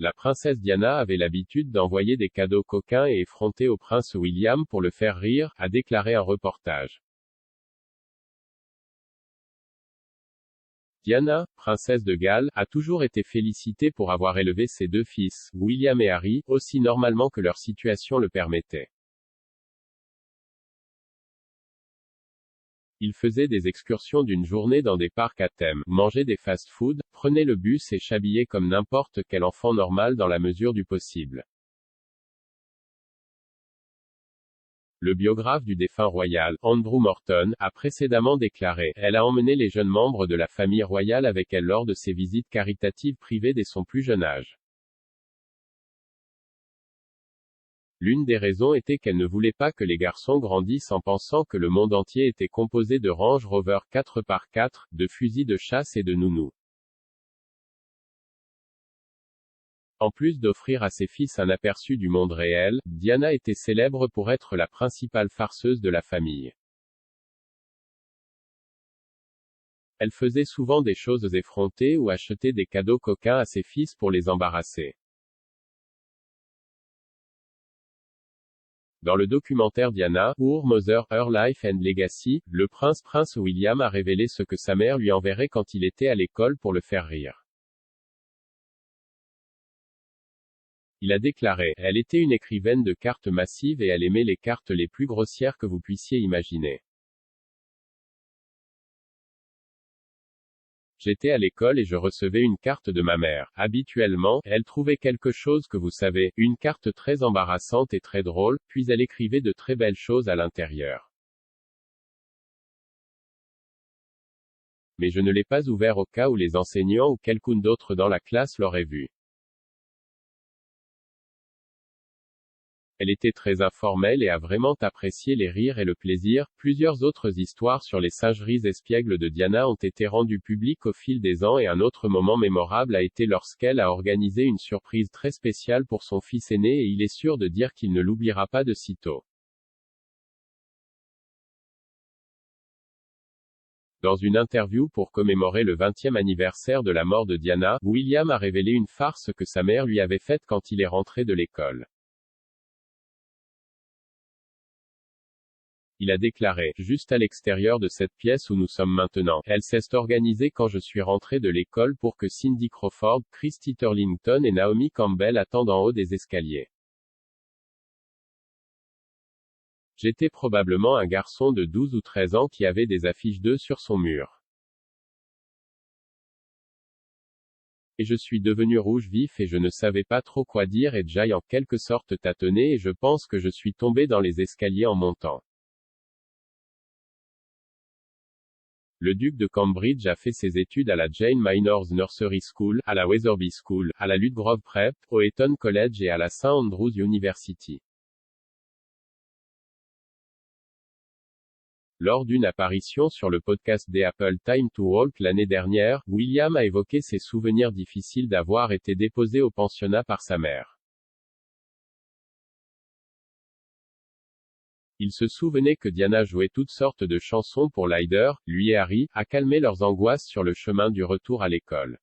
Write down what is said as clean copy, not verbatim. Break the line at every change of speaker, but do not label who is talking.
La princesse Diana avait l'habitude d'envoyer des cadeaux coquins et effrontés au prince William pour le faire rire, a déclaré un reportage. Diana, princesse de Galles, a toujours été félicitée pour avoir élevé ses deux fils, William et Harry, aussi normalement que leur situation le permettait. Ils faisaient des excursions d'une journée dans des parcs à thème, mangeaient des fast-food, prenaient le bus et s'habillaient comme n'importe quel enfant normal dans la mesure du possible. Le biographe du défunt royal, Andrew Morton, a précédemment déclaré « Elle a emmené les jeunes membres de la famille royale avec elle lors de ses visites caritatives privées dès son plus jeune âge. L'une des raisons était qu'elle ne voulait pas que les garçons grandissent en pensant que le monde entier était composé de Range Rover 4x4, de fusils de chasse et de nounous. En plus d'offrir à ses fils un aperçu du monde réel, Diana était célèbre pour être la principale farceuse de la famille. Elle faisait souvent des choses effrontées ou achetait des cadeaux coquins à ses fils pour les embarrasser. Dans le documentaire Diana, Our Mother, Her Life and Legacy, le prince William a révélé ce que sa mère lui enverrait quand il était à l'école pour le faire rire. Il a déclaré « Elle était une écrivaine de cartes massives et elle aimait les cartes les plus grossières que vous puissiez imaginer. J'étais à l'école et je recevais une carte de ma mère. Habituellement, elle trouvait quelque chose que vous savez, une carte très embarrassante et très drôle, puis elle écrivait de très belles choses à l'intérieur. Mais je ne l'ai pas ouvert au cas où les enseignants ou quelqu'un d'autre dans la classe l'aurait vu. Elle était très informelle et a vraiment apprécié les rires et le plaisir. » Plusieurs autres histoires sur les singeries espiègles de Diana ont été rendues publiques au fil des ans et un autre moment mémorable a été lorsqu'elle a organisé une surprise très spéciale pour son fils aîné et il est sûr de dire qu'il ne l'oubliera pas de sitôt. Dans une interview pour commémorer le 20e anniversaire de la mort de Diana, William a révélé une farce que sa mère lui avait faite quand il est rentré de l'école. Il a déclaré « Juste à l'extérieur de cette pièce où nous sommes maintenant, elle s'est organisée quand je suis rentré de l'école pour que Cindy Crawford, Christy Turlington et Naomi Campbell attendent en haut des escaliers. J'étais probablement un garçon de 12 ou 13 ans qui avait des affiches d'eux sur son mur. Et je suis devenu rouge vif et je ne savais pas trop quoi dire et j'ai en quelque sorte tâtonné et je pense que je suis tombé dans les escaliers en montant. Le duc de Cambridge a fait ses études à la Jane Minors Nursery School, à la Wetherby School, à la Ludgrove Prep, au Eton College et à la St Andrews University. Lors d'une apparition sur le podcast The Apple Time to Walk l'année dernière, William a évoqué ses souvenirs difficiles d'avoir été déposé au pensionnat par sa mère. Il se souvenait que Diana jouait toutes sortes de chansons pour Ryder, lui et Harry, à calmer leurs angoisses sur le chemin du retour à l'école.